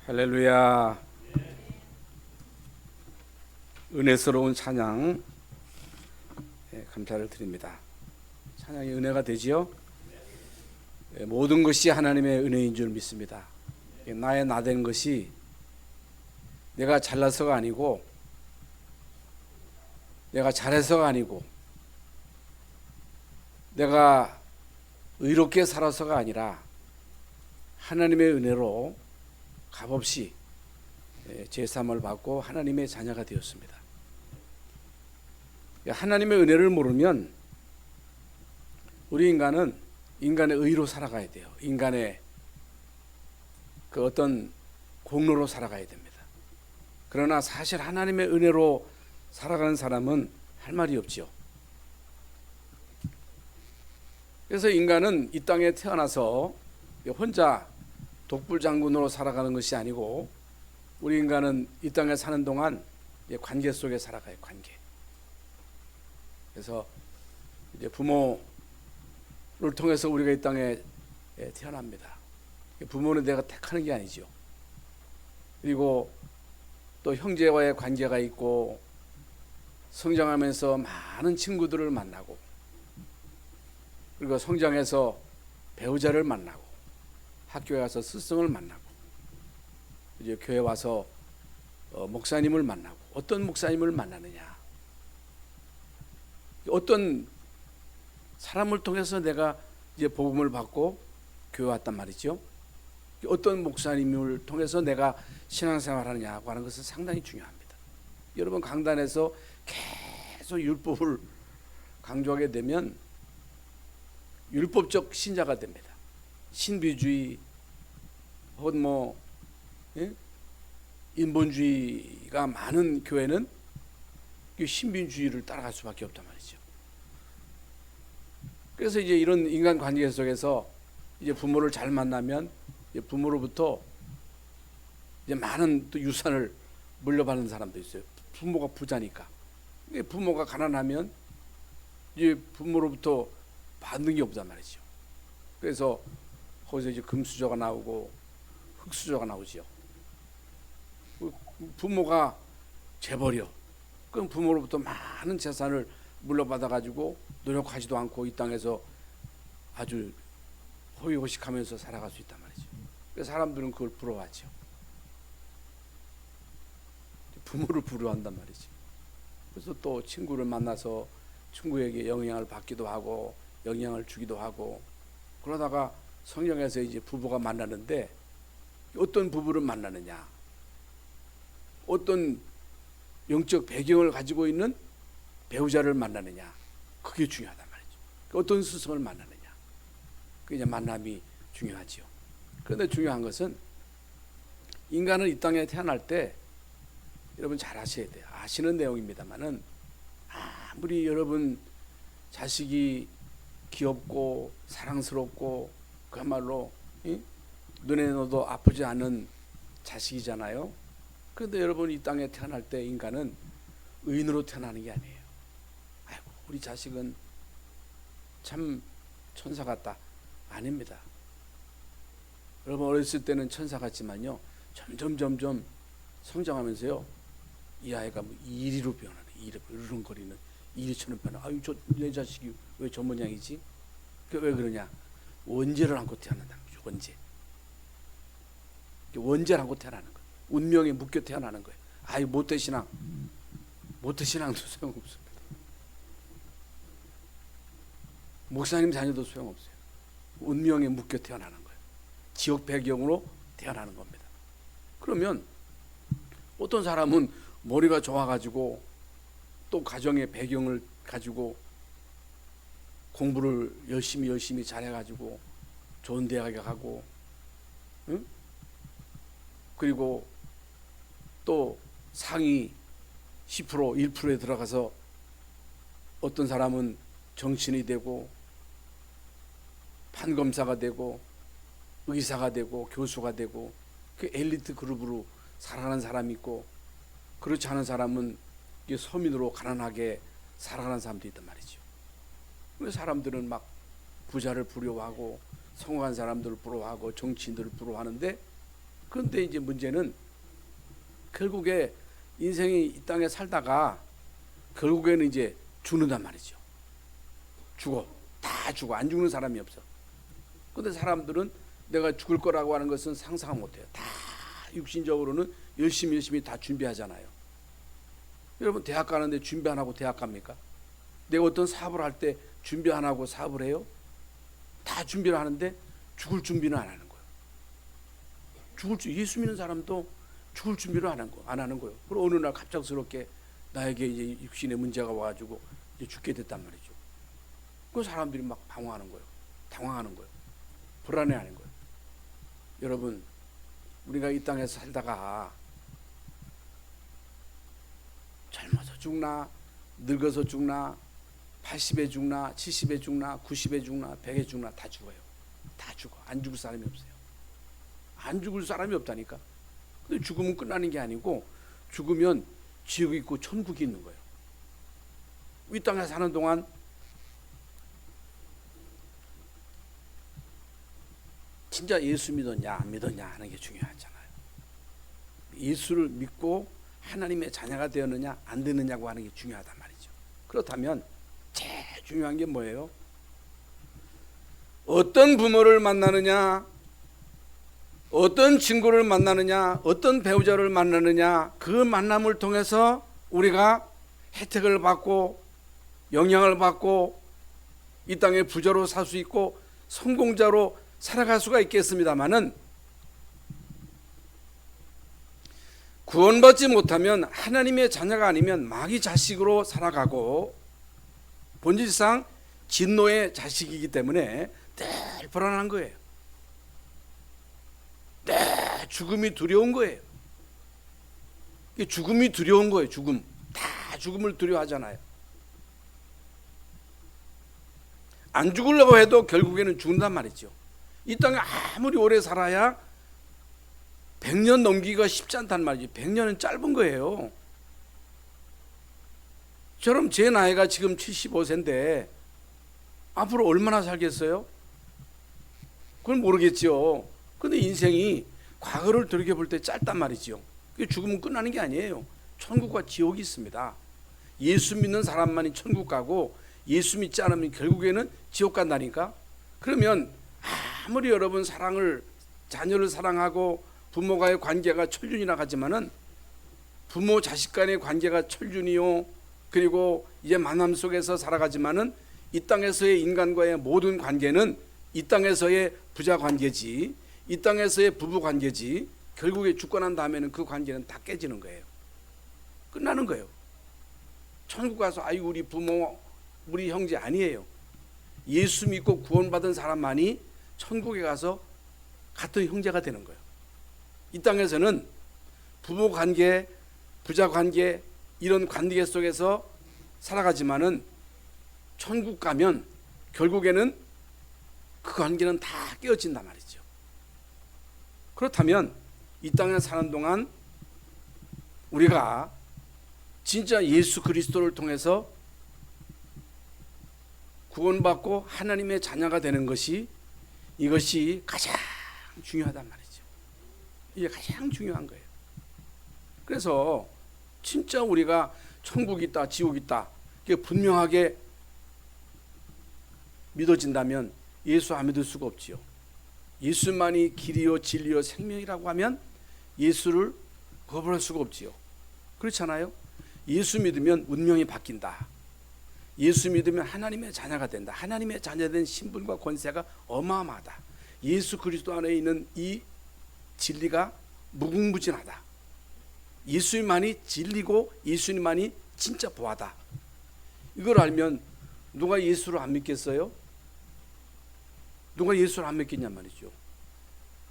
할렐루야. 은혜스러운 찬양 감사를 드립니다. 찬양이 은혜가 되지요. 모든 것이 하나님의 은혜인 줄 믿습니다. 나의 나된 것이 내가 잘나서가 아니고 내가 잘해서가 아니고 내가 의롭게 살아서가 아니라 하나님의 은혜로 값없이 제삼을 받고 하나님의 자녀가 되었습니다. 하나님의 은혜를 모르면 우리 인간은 인간의 의로 살아가야 돼요. 인간의 그 어떤 공로로 살아가야 됩니다. 그러나 사실 하나님의 은혜로 살아가는 사람은 할 말이 없지요. 그래서 인간은 이 땅에 태어나서 혼자 독불장군으로 살아가는 것이 아니고 우리 인간은 이 땅에 사는 동안 관계 속에 살아가요. 관계. 그래서 이제 부모를 통해서 우리가 이 땅에 태어납니다. 부모는 내가 택하는 게 아니죠. 그리고 또 형제와의 관계가 있고 성장하면서 많은 친구들을 만나고 그리고 성장해서 배우자를 만나고 학교에 가서 스승을 만나고 이제 교회 와서 목사님을 만나고 어떤 목사님을 만나느냐, 어떤 사람을 통해서 내가 이제 복음을 받고 교회 왔단 말이죠. 어떤 목사님을 통해서 내가 신앙생활하느냐고 하는 것은 상당히 중요합니다. 여러분 강단에서 계속 율법을 강조하게 되면 율법적 신자가 됩니다. 신비주의 혹은 인본주의가 많은 교회는 신비주의를 따라갈 수밖에 없단 말이죠. 그래서 이제 이런 인간 관계 속에서 이제 부모를 잘 만나면 이제 부모로부터 이제 많은 또 유산을 물려받는 사람도 있어요. 부모가 부자니까. 부모가 가난하면 이제 부모로부터 받는 게 없단 말이죠. 그래서 거기서 이제 금수저가 나오고 흙수저가 나오지요. 부모가 재벌이요. 그럼 부모로부터 많은 재산을 물려받아 가지고 노력하지도 않고 이 땅에서 아주 호의호식하면서 살아갈 수 있단 말이죠. 그래서 사람들은 그걸 부러워하죠. 부모를 부러워한단 말이죠. 그래서 또 친구를 만나서 친구에게 영향을 받기도 하고 영향을 주기도 하고 그러다가 성경에서 이제 부부가 만나는데 어떤 부부를 만나느냐, 어떤 영적 배경을 가지고 있는 배우자를 만나느냐, 그게 중요하단 말이죠. 어떤 스승을 만나느냐, 그 이제 만남이 중요하지요. 그런데 중요한 것은 인간은 이 땅에 태어날 때 여러분 잘 아셔야 돼요. 아시는 내용입니다만은 아무리 여러분 자식이 귀엽고 사랑스럽고 그야말로 눈에 넣어도 아프지 않은 자식이잖아요. 그런데 여러분 이 땅에 태어날 때 인간은 의인으로 태어나는 게 아니에요. 아이고 우리 자식은 참 천사 같다. 아닙니다. 여러분 어렸을 때는 천사 같지만요 점점 성장하면서요 이 아이가 뭐 이리로 변하는, 이리로 으르렁거리는 이리처럼 변하는. 아유 저 내 자식이 왜 저 모양이지? 왜 그러냐? 원죄를 안고 태어난다는 거죠. 원죄. 원죄를 안고 태어나는 거예요. 운명에 묶여 태어나는 거예요. 아유 모태신앙도 소용없습니다. 목사님 자녀도 소용없어요. 운명에 묶여 태어나는 거예요. 지옥 배경으로 태어나는 겁니다. 그러면 어떤 사람은 머리가 좋아가지고 또 가정의 배경을 가지고 공부를 열심히 잘해가지고 좋은 대학에 가고, 응? 그리고 또 상위 10% 1%에 들어가서 어떤 사람은 정치인이 되고 판검사가 되고 의사가 되고 교수가 되고 그 엘리트 그룹으로 살아가는 사람이 있고 그렇지 않은 사람은 서민으로 가난하게 살아가는 사람도 있단 말이죠. 사람들은 막 부자를 부러워하고 성공한 사람들을 부러워하고 정치인들을 부러워하는데 그런데 이제 문제는 결국에 인생이 이 땅에 살다가 결국에는 이제 죽는단 말이죠. 죽어. 다 죽어. 안 죽는 사람이 없어. 그런데 사람들은 내가 죽을 거라고 하는 것은 상상을 못해요. 다 육신적으로는 열심히 다 준비하잖아요. 여러분 대학 가는데 준비 안 하고 대학 갑니까? 내가 어떤 사업을 할 때 준비 안 하고 사업을 해요? 다 준비를 하는데 죽을 준비는 안 하는 거예요. 예수 믿는 사람도 죽을 준비를 안 하는 거예요. 그리고 어느 날 갑작스럽게 나에게 이제 육신의 문제가 와가지고 이제 죽게 됐단 말이죠. 그 사람들이 막 당황하는 거예요. 불안해하는 거예요. 여러분, 우리가 이 땅에서 살다가 젊어서 죽나, 늙어서 죽나, 80에 죽나, 70에 죽나, 90에 죽나, 100에 죽나 다 죽어요. 다 죽어. 안 죽을 사람이 없어요. 안 죽을 사람이 없다니까. 근데 죽으면 끝나는 게 아니고 죽으면 지옥이 있고 천국이 있는 거예요. 이 땅에 사는 동안 진짜 예수 믿었냐 안 믿었냐 하는 게 중요하잖아요. 예수를 믿고 하나님의 자녀가 되었느냐 안 되느냐고 하는 게 중요하단 말이죠. 그렇다면 제일 중요한 게 뭐예요? 어떤 부모를 만나느냐, 어떤 친구를 만나느냐, 어떤 배우자를 만나느냐, 그 만남을 통해서 우리가 혜택을 받고 영향을 받고 이 땅에 부자로 살 수 있고 성공자로 살아갈 수가 있겠습니다마는, 구원받지 못하면 하나님의 자녀가 아니면 마귀 자식으로 살아가고 본질상 진노의 자식이기 때문에 늘 불안한 거예요. 늘 죽음이 두려운 거예요. 죽음이 두려운 거예요. 다 죽음을 두려워하잖아요. 안 죽으려고 해도 결국에는 죽는단 말이죠. 이 땅에 아무리 오래 살아야 100년 넘기기가 쉽지 않단 말이죠. 100년은 짧은 거예요. 저럼 제 나이가 지금 75세인데 앞으로 얼마나 살겠어요? 그건 모르겠죠. 그런데 인생이 과거를 돌이켜볼 때 짧단 말이죠. 죽으면 끝나는 게 아니에요. 천국과 지옥이 있습니다. 예수 믿는 사람만이 천국 가고 예수 믿지 않으면 결국에는 지옥 간다니까. 그러면 아무리 여러분 자녀를 사랑하고 부모와의 관계가 천륜이라 하지만은 부모 자식 간의 관계가 천륜이요, 그리고 이제 만남 속에서 살아가지만은 이 땅에서의 인간과의 모든 관계는 이 땅에서의 부자 관계지, 이 땅에서의 부부 관계지, 결국에 죽고 난 다음에는 그 관계는 다 깨지는 거예요. 끝나는 거예요. 천국 가서 아이 우리 부모 우리 형제 아니에요. 예수 믿고 구원받은 사람만이 천국에 가서 같은 형제가 되는 거예요. 이 땅에서는 부부 관계, 부자 관계, 이런 관계 속에서 살아가지만은 천국 가면 결국에는 그 관계는 다 깨어진단 말이죠. 그렇다면 이 땅에 사는 동안 우리가 진짜 예수 그리스도를 통해서 구원받고 하나님의 자녀가 되는 이것이 가장 중요하단 말이죠. 이게 가장 중요한 거예요. 그래서 진짜 우리가 천국이 있다, 지옥이 있다, 이게 분명하게 믿어진다면 예수 안 믿을 수가 없지요. 예수만이 길이요 진리요 생명이라고 하면 예수를 거부할 수가 없지요. 그렇잖아요. 예수 믿으면 운명이 바뀐다. 예수 믿으면 하나님의 자녀가 된다. 하나님의 자녀된 신분과 권세가 어마어마하다. 예수 그리스도 안에 있는 이 진리가 무궁무진하다. 예수님만이 진리고 예수님만이 진짜 보아다. 이걸 알면 누가 예수를 안 믿겠어요? 누가 예수를 안 믿겠냔 말이죠.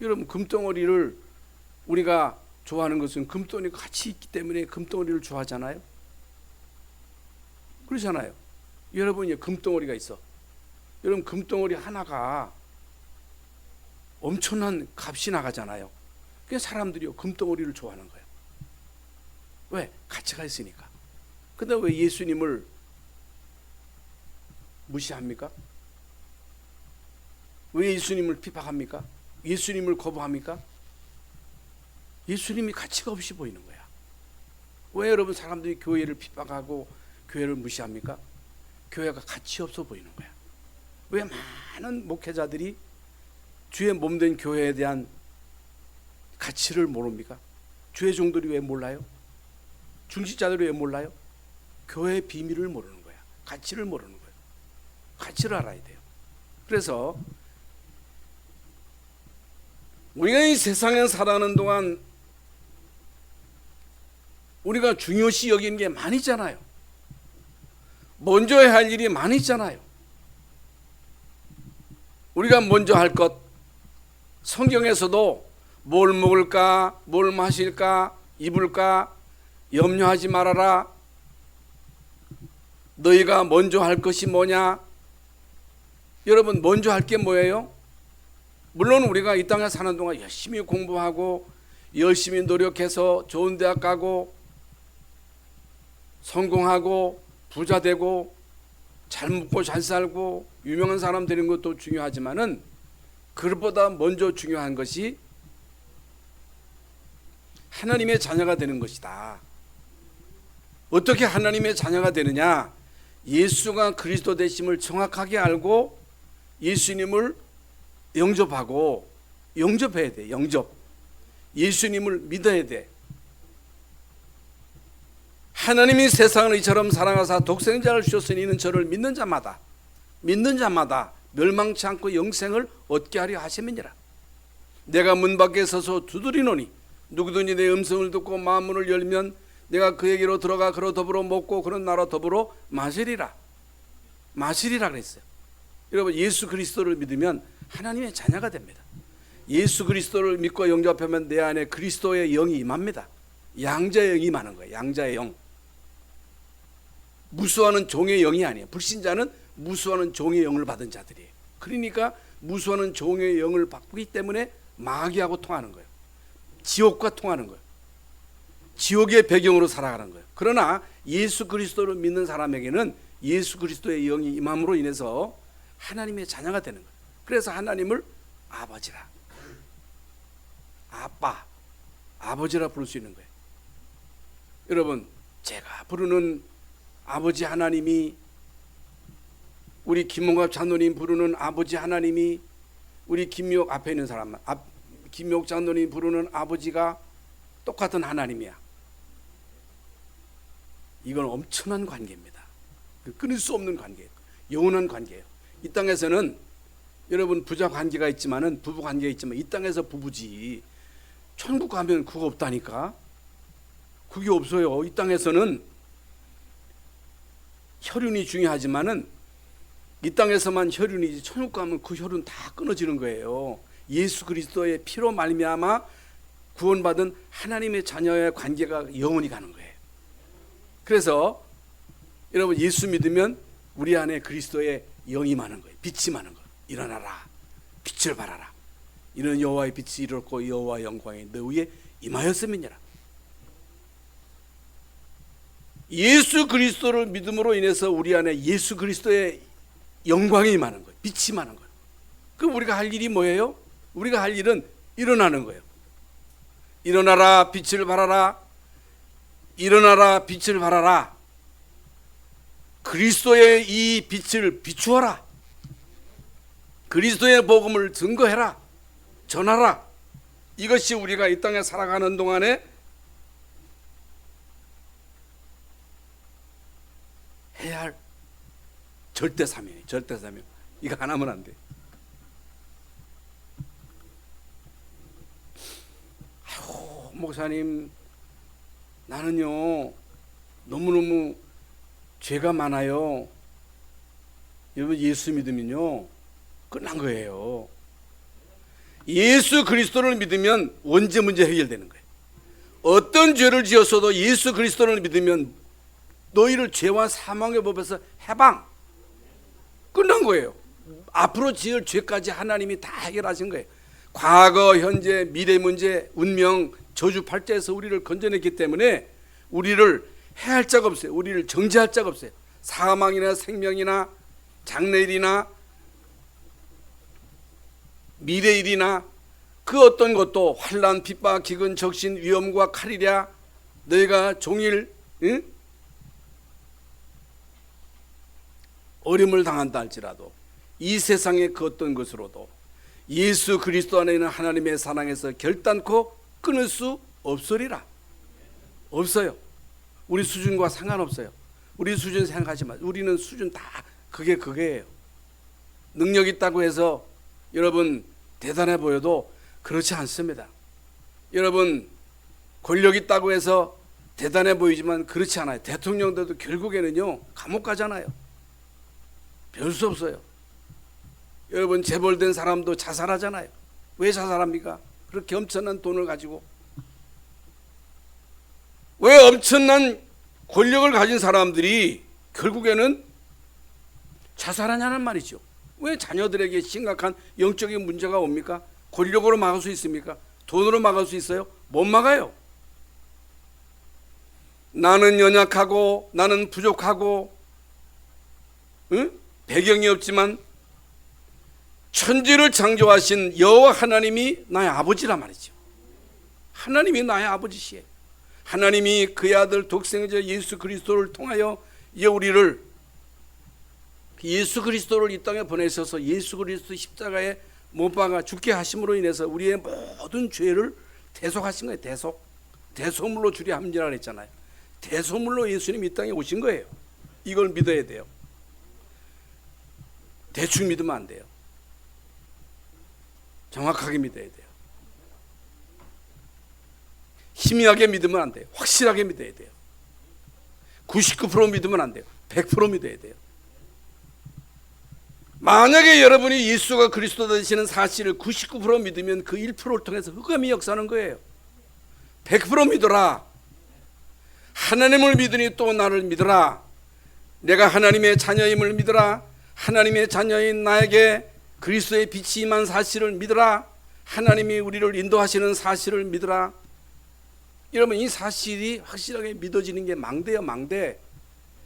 여러분, 금덩어리를 우리가 좋아하는 것은 금덩어리가 같이 있기 때문에 금덩어리를 좋아하잖아요. 그렇잖아요. 여러분이 금덩어리가 있어. 여러분, 금덩어리 하나가 엄청난 값이 나가잖아요. 그래서 사람들이 금덩어리를 좋아하는 거예요. 왜? 가치가 있으니까. 근데 왜 예수님을 무시합니까? 왜 예수님을 핍박합니까? 예수님을 거부합니까? 예수님이 가치가 없이 보이는 거야. 왜 여러분 사람들이 교회를 핍박하고 교회를 무시합니까? 교회가 가치 없어 보이는 거야. 왜 많은 목회자들이 주의 몸된 교회에 대한 가치를 모릅니까? 주의 종들이 왜 몰라요? 중직자들이 왜 몰라요? 교회의 비밀을 모르는 거야. 가치를 모르는 거예요. 가치를 알아야 돼요. 그래서 우리가 이 세상에 살아가는 동안 우리가 중요시 여기는 게 많이 있잖아요. 먼저 해야 할 일이 많이 있잖아요. 우리가 먼저 할 것, 성경에서도 뭘 먹을까, 뭘 마실까, 입을까 염려하지 말아라. 너희가 먼저 할 것이 뭐냐? 여러분 먼저 할 게 뭐예요? 물론 우리가 이 땅에 사는 동안 열심히 공부하고 열심히 노력해서 좋은 대학 가고 성공하고 부자 되고 잘 먹고 잘 살고 유명한 사람 되는 것도 중요하지만은 그것보다 먼저 중요한 것이 하나님의 자녀가 되는 것이다. 어떻게 하나님의 자녀가 되느냐? 예수가 그리스도 되심을 정확하게 알고 예수님을 영접하고, 영접해야 돼. 영접. 예수님을 믿어야 돼. 하나님이 세상을 이처럼 사랑하사 독생자를 주셨으니 이는 저를 믿는 자마다 멸망치 않고 영생을 얻게 하려 하심이니라. 내가 문 밖에 서서 두드리노니 누구든지 내 음성을 듣고 마음문을 열면 내가 그에게로 들어가 그로 더불어 먹고 그런 나라 더불어 마시리라 그랬어요. 여러분 예수 그리스도를 믿으면 하나님의 자녀가 됩니다. 예수 그리스도를 믿고 영접하면 내 안에 그리스도의 영이 임합니다. 양자의 영이 임하는 거예요. 양자의 영. 무수하는 종의 영이 아니에요. 불신자는 무수하는 종의 영을 받은 자들이에요. 그러니까 무수하는 종의 영을 받기 때문에 마귀하고 통하는 거예요. 지옥과 통하는 거예요. 지옥의 배경으로 살아가는 거예요. 그러나 예수 그리스도를 믿는 사람에게는 예수 그리스도의 영이 임함으로 인해서 하나님의 자녀가 되는 거예요. 그래서 하나님을 아버지라, 아빠, 아버지라 부를 수 있는 거예요. 여러분 제가 부르는 아버지 하나님이, 우리 김홍갑 장로님 부르는 아버지 하나님이, 우리 김미옥 앞에 있는 사람, 김미옥 장로님 부르는 아버지가 똑같은 하나님이야. 이건 엄청난 관계입니다. 끊을 수 없는 관계예요. 영원한 관계예요. 이 땅에서는 여러분 부자 관계가 있지만은, 부부 관계가 있지만 이 땅에서 부부지 천국 가면 그거 없다니까. 그게 없어요. 이 땅에서는 혈연이 중요하지만은 이 땅에서만 혈연이지 천국 가면 그 혈연 다 끊어지는 거예요. 예수 그리스도의 피로 말미암아 구원받은 하나님의 자녀의 관계가 영원히 가는 거예요. 그래서 여러분 예수 믿으면 우리 안에 그리스도의 영이 많은 거예요. 빛이 많은 거예요. 일어나라, 빛을 발하라. 이는 여호와의 빛이 이렇고 여호와의 영광이 너 위에 임하였음이니라. 예수 그리스도를 믿음으로 인해서 우리 안에 예수 그리스도의 영광이 임하는 거예요. 빛이 많은 거예요. 그럼 우리가 할 일이 뭐예요? 우리가 할 일은 일어나는 거예요. 일어나라, 빛을 발하라. 일어나라, 빛을 발하라. 그리스도의 이 빛을 비추어라. 그리스도의 복음을 증거해라. 전하라. 이것이 우리가 이 땅에 살아가는 동안에 해야 할 절대 사명이에요. 절대 사명. 이거 안 하면 안 돼. 아유, 목사님, 나는요 너무너무 죄가 많아요. 여러분 예수 믿으면요 끝난 거예요. 예수 그리스도를 믿으면 원죄 문제 해결되는 거예요. 어떤 죄를 지었어도 예수 그리스도를 믿으면 너희를 죄와 사망의 법에서 해방, 끝난 거예요. 앞으로 지을 죄까지 하나님이 다 해결하신 거예요. 과거, 현재, 미래 문제, 운명, 저주 팔자에서 우리를 건져냈기 때문에 우리를 해할 자가 없어요. 우리를 정죄할 자가 없어요. 사망이나 생명이나 장래일이나 미래일이나 그 어떤 것도 환난, 핍박, 기근, 적신, 위험과 칼이랴 너희가 종일 어려움을 당한다 할지라도 이 세상의 그 어떤 것으로도 예수 그리스도 안에 있는 하나님의 사랑에서 결단코 끊을 수 없으리라. 없어요. 우리 수준과 상관없어요. 우리 수준 생각하지 마세요. 우리는 수준 다 그게예요. 능력 있다고 해서 여러분 대단해 보여도 그렇지 않습니다. 여러분 권력 있다고 해서 대단해 보이지만 그렇지 않아요. 대통령들도 결국에는요 감옥 가잖아요. 별 수 없어요. 여러분 재벌된 사람도 자살하잖아요. 왜 자살합니까? 그렇게 엄청난 돈을 가지고. 왜 엄청난 권력을 가진 사람들이 결국에는 자살하냐는 말이죠. 왜 자녀들에게 심각한 영적인 문제가 옵니까? 권력으로 막을 수 있습니까? 돈으로 막을 수 있어요? 못 막아요. 나는 연약하고 나는 부족하고 배경이 없지만 천지를 창조하신 여호와 하나님이 나의 아버지란 말이죠. 하나님이 나의 아버지시에요. 하나님이 그의 아들 독생자 예수 그리스도를 통하여 우리를 예수 그리스도를 이 땅에 보내셔서 예수 그리스도 십자가에 못 박아 죽게 하심으로 인해서 우리의 모든 죄를 대속하신 거예요. 대속물로 주리 함이라 그랬잖아요. 대속물로 예수님이 이 땅에 오신 거예요. 이걸 믿어야 돼요. 대충 믿으면 안 돼요. 정확하게 믿어야 돼요. 희미하게 믿으면 안 돼요. 확실하게 믿어야 돼요. 99% 믿으면 안 돼요. 100% 믿어야 돼요. 만약에 여러분이 예수가 그리스도 되시는 사실을 99% 믿으면 그 1%를 통해서 흑암이 역사하는 거예요. 100% 믿어라. 하나님을 믿으니 또 나를 믿어라. 내가 하나님의 자녀임을 믿어라. 하나님의 자녀인 나에게 그리스도의 빛이 임한 사실을 믿어라. 하나님이 우리를 인도하시는 사실을 믿어라. 여러분 이 사실이 확실하게 믿어지는 게 망대예요. 망대.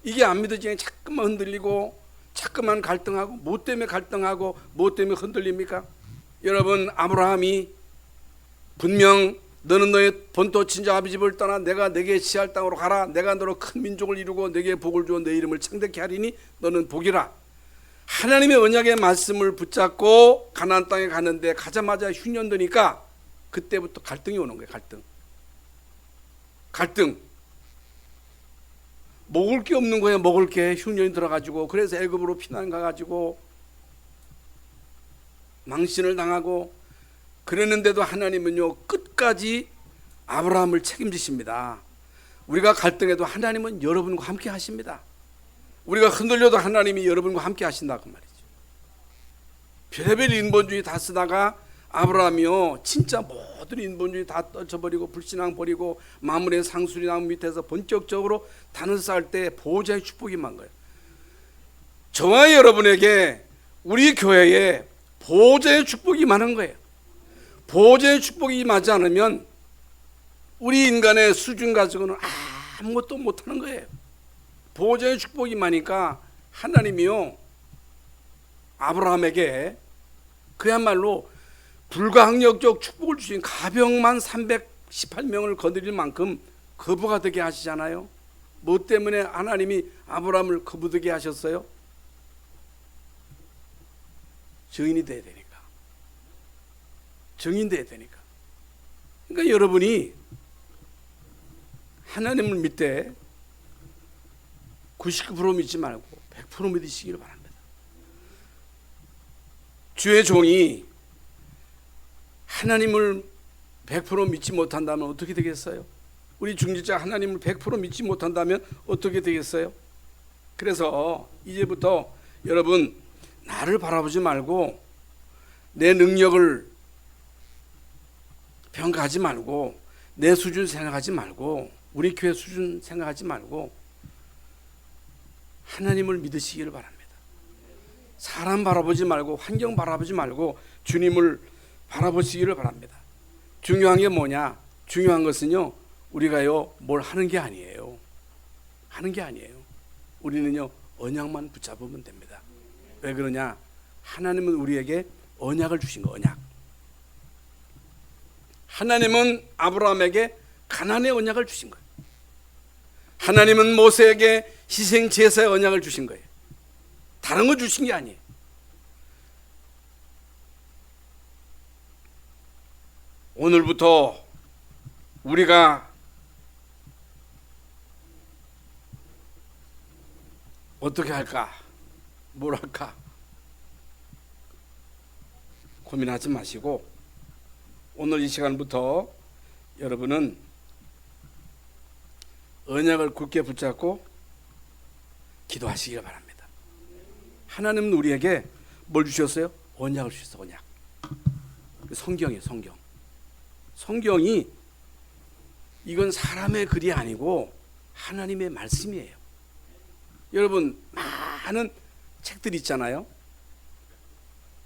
이게 안 믿어지면 자꾸만 흔들리고 자꾸만 갈등하고 뭐 때문에 갈등하고 뭐 때문에 흔들립니까? 여러분 아브라함이 분명 너는 너의 본토 친자 아비 집을 떠나 내가 내게 시할 땅으로 가라. 내가 너로 큰 민족을 이루고 내게 복을 주어 내 이름을 창대케 하리니 너는 복이라. 하나님의 언약의 말씀을 붙잡고 가나안 땅에 가는데 가자마자 흉년되니까 그때부터 갈등이 오는 거예요. 갈등. 먹을 게 없는 거예요. 먹을 게 흉년이 들어가지고. 그래서 애굽으로 피난 가가지고 망신을 당하고 그랬는데도 하나님은요 끝까지 아브라함을 책임지십니다. 우리가 갈등해도 하나님은 여러분과 함께 하십니다. 우리가 흔들려도 하나님이 여러분과 함께 하신다고 말이죠. 별의별 인본주의 다 쓰다가 아브라함이요 진짜 모든 인본주의 다 떨쳐버리고 불신앙 버리고 마물의 상수리 나무 밑에서 본격적으로 단을 쌓을 때 보호자의 축복이 임한 거예요. 저와 여러분에게 우리 교회에 보호자의 축복이 임하는 거예요. 보호자의 축복이 임하지 않으면 우리 인간의 수준 가지고는 아무것도 못하는 거예요. 보호자의 축복이 임하니까 하나님이요 아브라함에게 그야말로 불가항력적 축복을 주신 가병만 318명을 거느릴 만큼 거부가 되게 하시잖아요. 뭐 때문에 하나님이 아브라함을 거부되게 하셨어요? 증인이 돼야 되니까. 증인 돼야 되니까. 그러니까 여러분이 하나님을 믿되 99% 믿지 말고 100% 믿으시기를 바랍니다. 주의 종이 하나님을 100% 믿지 못한다면 어떻게 되겠어요? 우리 중직자 하나님을 100% 믿지 못한다면 어떻게 되겠어요? 그래서 이제부터 여러분 나를 바라보지 말고 내 능력을 평가하지 말고 내 수준 생각하지 말고 우리 교회 수준 생각하지 말고 하나님을 믿으시기를 바랍니다. 사람 바라보지 말고 환경 바라보지 말고 주님을 바라보시기를 바랍니다. 중요한 게 뭐냐? 중요한 것은요 우리가요 뭘 하는 게 아니에요. 하는 게 아니에요. 우리는요 언약만 붙잡으면 됩니다. 왜 그러냐? 하나님은 우리에게 언약을 주신 거. 언약. 하나님은 아브라함에게 가나안의 언약을 주신 거예요. 하나님은 모세에게 희생 제사의 언약을 주신 거예요. 다른 거 주신 게 아니에요. 오늘부터 우리가 어떻게 할까? 뭘 할까? 고민하지 마시고 오늘 이 시간부터 여러분은 언약을 굳게 붙잡고 기도하시길 바랍니다. 하나님은 우리에게 뭘 주셨어요? 언약을 주셨어요. 언약. 성경이에요. 성경이 이건 사람의 글이 아니고 하나님의 말씀이에요. 여러분 많은 책들이 있잖아요.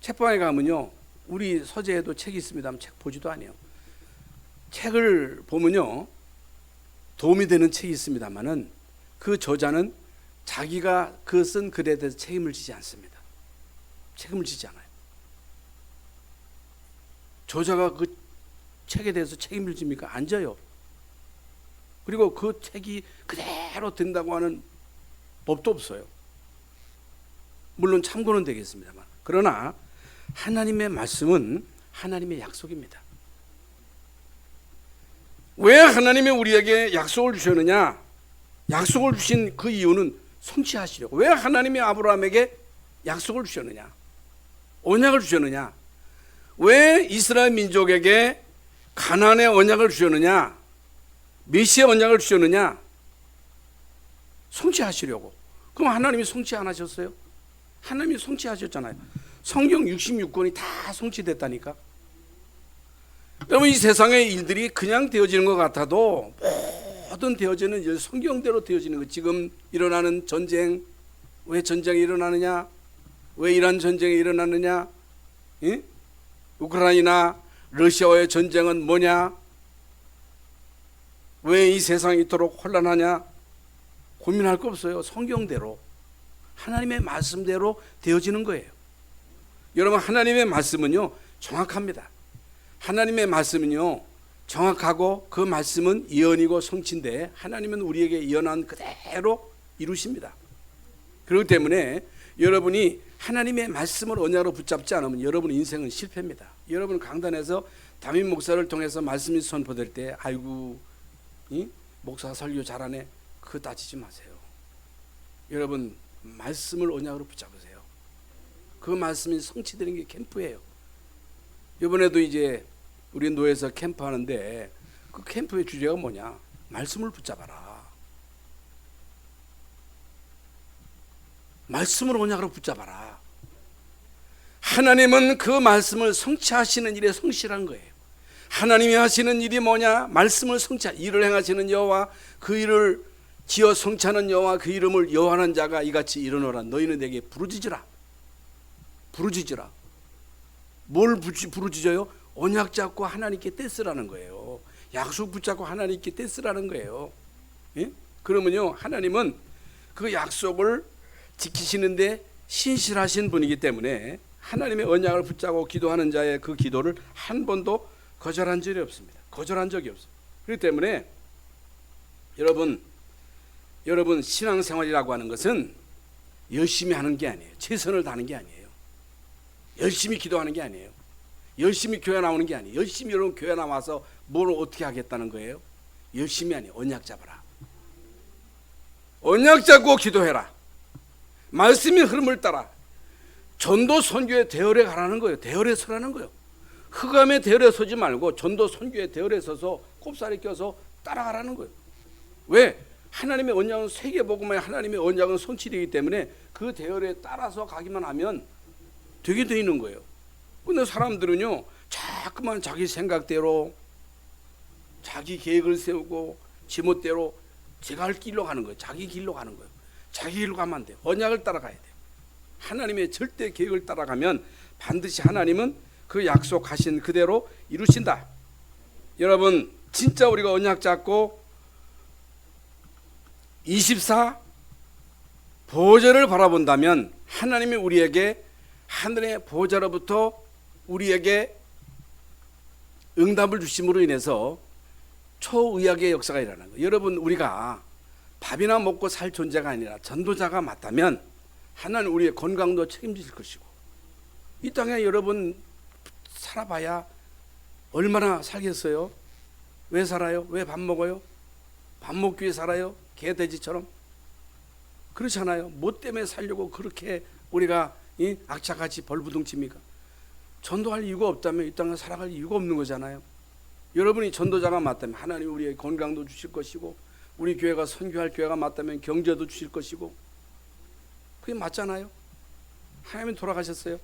책방에 가면요, 우리 서재에도 책이 있습니다만 책 보지도 않아요. 책을 보면요, 도움이 되는 책이 있습니다만은 그 저자는 자기가 그 쓴 글에 대해서 책임을 지지 않습니다. 책임을 지지 않아요. 저자가 그 책에 대해서 책임을 집니까? 안 져요. 그리고 그 책이 그대로 된다고 하는 법도 없어요. 물론 참고는 되겠습니다만, 그러나 하나님의 말씀은 하나님의 약속입니다. 왜 하나님이 우리에게 약속을 주셨느냐? 약속을 주신 그 이유는 성취하시려고. 왜 하나님이 아브라함에게 약속을 주셨느냐? 언약을 주셨느냐? 왜 이스라엘 민족에게 가나안의 언약을 주셨느냐? 메시아 언약을 주셨느냐? 성취하시려고. 그럼 하나님이 성취 안 하셨어요? 하나님이 성취하셨잖아요. 성경 66권이 다 성취됐다니까. 여러분, 이 세상의 일들이 그냥 되어지는 것 같아도 모든 되어지는 성경대로 되어지는 거. 지금 일어나는 전쟁, 왜 전쟁이 일어나느냐? 왜 이란 전쟁이 일어나느냐? 예? 우크라이나 러시아와의 전쟁은 뭐냐? 왜 이 세상이 이토록 혼란하냐? 고민할 거 없어요. 성경대로, 하나님의 말씀대로 되어지는 거예요. 여러분, 하나님의 말씀은요 정확합니다. 하나님의 말씀은요 정확하고 그 말씀은 예언이고 성취인데 하나님은 우리에게 예언한 그대로 이루십니다. 그렇기 때문에 여러분이 하나님의 말씀을 언약으로 붙잡지 않으면 여러분 인생은 실패입니다. 여러분 강단에서 담임 목사를 통해서 말씀이 선포될 때 아이고 목사 설교 잘하네, 그거 따지지 마세요. 여러분 말씀을 언약으로 붙잡으세요. 그 말씀이 성취되는 게 캠프예요. 이번에도 이제 우리 노예에서 캠프 하는데 그 캠프의 주제가 뭐냐? 말씀을 붙잡아라. 말씀을 언약으로 붙잡아라. 하나님은 그 말씀을 성취하시는 일에 성실한 거예요. 하나님이 하시는 일이 뭐냐? 말씀을 일을 행하시는 여호와, 그 일을 지어 성취하는 여호와, 그 이름을 여호와하는 자가 이같이 이르노라. 너희는 내게 부르짖으라. 부르짖으라. 뭘 부르짖어요? 언약 잡고 하나님께 떼쓰라는 거예요. 약속 붙잡고 하나님께 떼쓰라는 거예요. 예? 그러면요 하나님은 그 약속을 지키시는데 신실하신 분이기 때문에 하나님의 언약을 붙잡고 기도하는 자의 그 기도를 한 번도 거절한 적이 없습니다. 거절한 적이 없어요. 그렇기 때문에 여러분 신앙생활이라고 하는 것은 열심히 하는 게 아니에요. 최선을 다하는 게 아니에요. 열심히 기도하는 게 아니에요. 열심히 교회 나오는 게 아니에요. 열심히 여러분 교회 나와서 뭘 어떻게 하겠다는 거예요? 열심히 아니에요. 언약 잡아라. 언약 잡고 기도해라. 말씀의 흐름을 따라 전도 선교의 대열에 가라는 거예요. 대열에 서라는 거예요. 흑암의 대열에 서지 말고 전도 선교의 대열에 서서 꼽사리 껴서 따라가라는 거예요. 왜? 하나님의 언약은 세계복음의 하나님의 언약은 성취되기 때문에 그 대열에 따라서 가기만 하면 되게 돼 있는 거예요. 근데 사람들은요 자꾸만 자기 생각대로 자기 계획을 세우고 지멋대로 제가 할 길로 가는 거예요. 자기 길로 가는 거예요. 자기 길로 가면 안 돼요. 언약을 따라가야 돼요. 하나님의 절대 계획을 따라가면 반드시 하나님은 그 약속하신 그대로 이루신다. 여러분 진짜 우리가 언약 잡고 24 보좌를 바라본다면 하나님이 우리에게 하늘의 보좌로부터 우리에게 응답을 주심으로 인해서 초의학의 역사가 일어나는 거예요. 여러분, 우리가 밥이나 먹고 살 존재가 아니라 전도자가 맞다면 하나님 우리의 건강도 책임질 것이고, 이 땅에 여러분 살아봐야 얼마나 살겠어요? 왜 살아요? 왜 밥 먹어요? 밥 먹기 위해 살아요? 개 돼지처럼? 그렇잖아요. 뭐 때문에 살려고 그렇게 우리가 악착같이 벌부둥칩니까? 전도할 이유가 없다면 이 땅에 살아갈 이유가 없는 거잖아요. 여러분이 전도자가 맞다면 하나님 우리의 건강도 주실 것이고, 우리 교회가 선교할 교회가 맞다면 경제도 주실 것이고, 그게 맞잖아요. 하나님은 돌아가셨어요.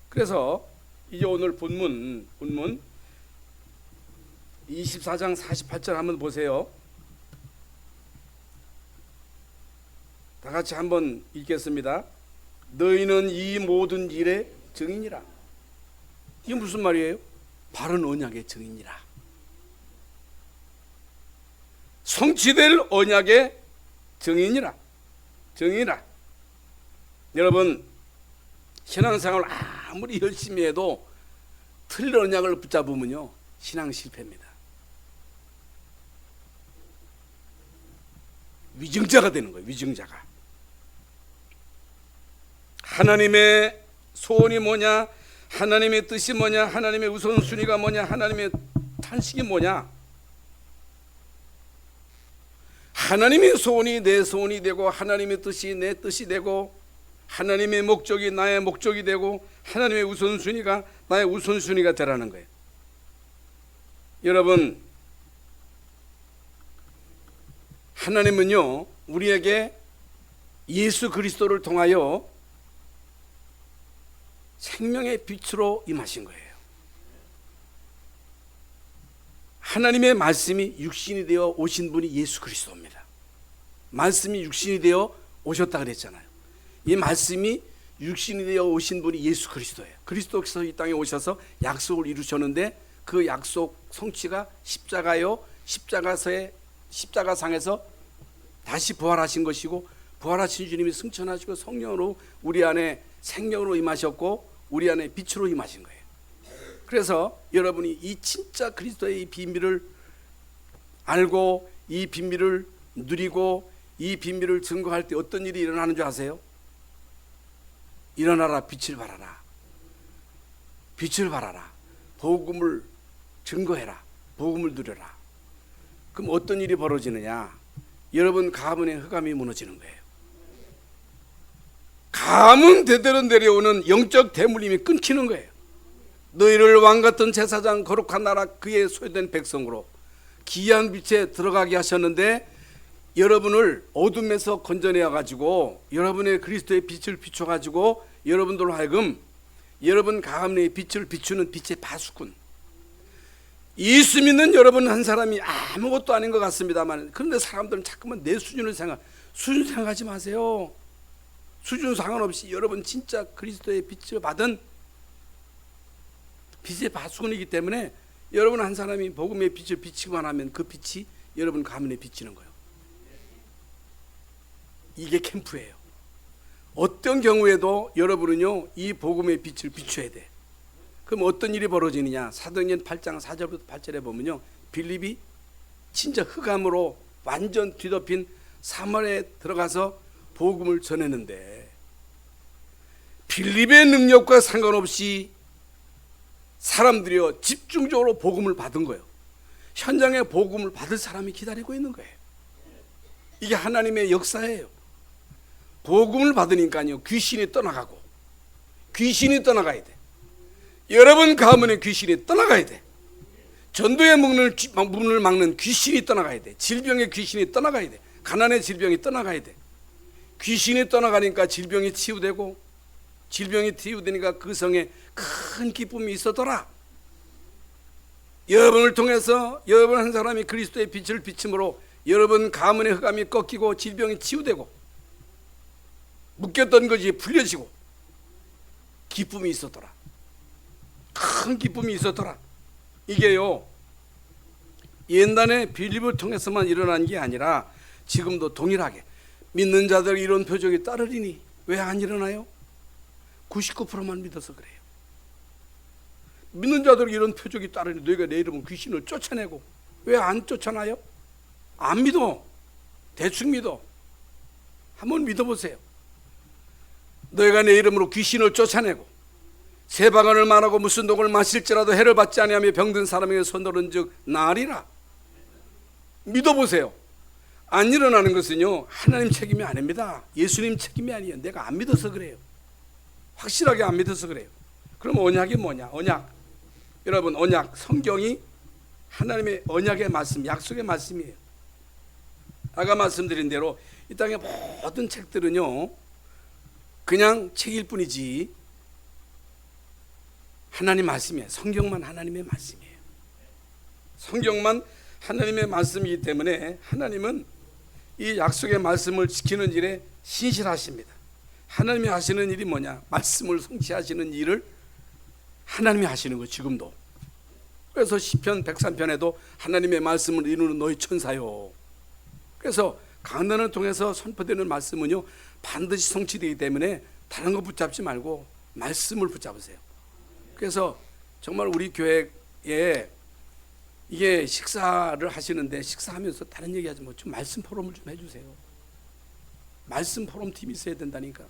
그래서 이제 오늘 본문 24장 48절 한번 보세요. 다 같이 한번 읽겠습니다. 너희는 이 모든 일의 증인이라. 이게 무슨 말이에요? 바른 언약의 증인이라. 성취될 언약의 증인이라. 증인이라. 여러분, 신앙생활을 아무리 열심히 해도 틀린 언약을 붙잡으면요, 신앙 실패입니다. 위증자가 되는 거예요. 위증자가. 하나님의 소원이 뭐냐, 하나님의 뜻이 뭐냐, 하나님의 우선순위가 뭐냐, 하나님의 탄식이 뭐냐. 하나님의 소원이 내 소원이 되고, 하나님의 뜻이 내 뜻이 되고, 하나님의 목적이 나의 목적이 되고, 하나님의 우선순위가 나의 우선순위가 되라는 거예요. 여러분, 하나님은요 우리에게 예수 그리스도를 통하여 생명의 빛으로 임하신 거예요. 하나님의 말씀이 육신이 되어 오신 분이 예수 그리스도입니다. 말씀이 육신이 되어 오셨다 그랬잖아요. 이 말씀이 육신이 되어 오신 분이 예수 그리스도예요. 그리스도께서 이 땅에 오셔서 약속을 이루셨는데, 그 약속 성취가 십자가요, 십자가상에서 다시 부활하신 것이고, 부활하신 주님이 승천하시고 성령으로 우리 안에 생명으로 임하셨고, 우리 안에 빛으로 임하신 거예요. 그래서 여러분이 이 진짜 그리스도의 이 비밀을 알고, 이 비밀을 누리고, 이 비밀을 증거할 때 어떤 일이 일어나는 줄 아세요? 일어나라, 빛을 발하라. 빛을 발하라. 복음을 증거해라. 복음을 누려라. 그럼 어떤 일이 벌어지느냐? 여러분 가문의 흑암이 무너지는 거예요. 가문 대대로 내려오는 영적 대물림이 끊기는 거예요. 너희를 왕같은 제사장 거룩한 나라 그의 소유된 백성으로 기이한 빛에 들어가게 하셨는데, 여러분을 어둠에서 건져내어 가지고 여러분의 그리스도의 빛을 비춰 가지고 여러분들로 하여금 여러분 가문의 빛을 비추는 빛의 바수꾼, 예수 믿는 여러분 한 사람이 아무것도 아닌 것 같습니다만, 그런데 사람들은 자꾸만 내 수준을 수준 생각하지 마세요. 수준 상관없이 여러분 진짜 그리스도의 빛을 받은 빛의 바수꾼이기 때문에, 여러분 한 사람이 복음의 빛을 비치기만 하면 그 빛이 여러분 가문에 비치는 거예요. 이게 캠프예요. 어떤 경우에도 여러분은요 이 복음의 빛을 비춰야 돼. 그럼 어떤 일이 벌어지느냐? 사도행전 8장 4절부터 8절에 보면요, 빌립이 진짜 흑암으로 완전 뒤덮인 사마리아에 들어가서 복음을 전했는데, 빌립의 능력과 상관없이 사람들이요 집중적으로 복음을 받은 거예요. 현장에 복음을 받을 사람이 기다리고 있는 거예요. 이게 하나님의 역사예요. 복음을 받으니까요 귀신이 떠나가고, 귀신이 떠나가야 돼. 여러분 가문의 귀신이 떠나가야 돼. 전도의 문을 막는 귀신이 떠나가야 돼. 질병의 귀신이 떠나가야 돼. 가난의 질병이 떠나가야 돼. 귀신이 떠나가니까 질병이 치유되고, 질병이 치유되니까 그 성에 큰 기쁨이 있었더라. 여러분을 통해서 여러분 한 사람이 그리스도의 빛을 비침으로 여러분 가문의 흑암이 꺾이고 질병이 치유되고 묶였던 것이 풀려지고 기쁨이 있었더라. 큰 기쁨이 있었더라. 이게요 옛날에 빌립을 통해서만 일어난 게 아니라 지금도 동일하게 믿는 자들 이런 표적이 따르리니 왜 안 일어나요? 99%만 믿어서 그래요. 믿는 자들에게 이런 표적이 따르니 너희가 내 이름은 귀신을 쫓아내고. 왜 안 쫓아나요? 안 믿어. 대충 믿어. 한번 믿어보세요. 너희가 내 이름으로 귀신을 쫓아내고 세방언을 말하고 무슨 독을 마실지라도 해를 받지 아니하며 병든 사람에게 손들은 즉 나으리라. 믿어보세요. 안 일어나는 것은요 하나님 책임이 아닙니다. 예수님 책임이 아니에요. 내가 안 믿어서 그래요. 확실하게 안 믿어서 그래요. 그럼 언약이 뭐냐? 언약. 여러분, 언약, 성경이 하나님의 언약의 말씀, 약속의 말씀이에요. 아까 말씀드린 대로 이 땅의 모든 책들은요 그냥 책일 뿐이지 하나님 말씀이에요. 성경만 하나님의 말씀이에요. 성경만 하나님의 말씀이기 때문에 하나님은 이 약속의 말씀을 지키는 일에 신실하십니다. 하나님이 하시는 일이 뭐냐? 말씀을 성취하시는 일을 하나님이 하시는 거 지금도. 그래서 시편 103편에도 하나님의 말씀을 이루는 너희 천사요. 그래서 강단을 통해서 선포되는 말씀은요 반드시 성취되기 때문에 다른 거 붙잡지 말고 말씀을 붙잡으세요. 그래서 정말 우리 교회에 이게 식사를 하시는데 식사하면서 다른 얘기하지 뭐 좀 말씀 포럼을 좀 해주세요. 말씀 포럼 팀이 있어야 된다니까.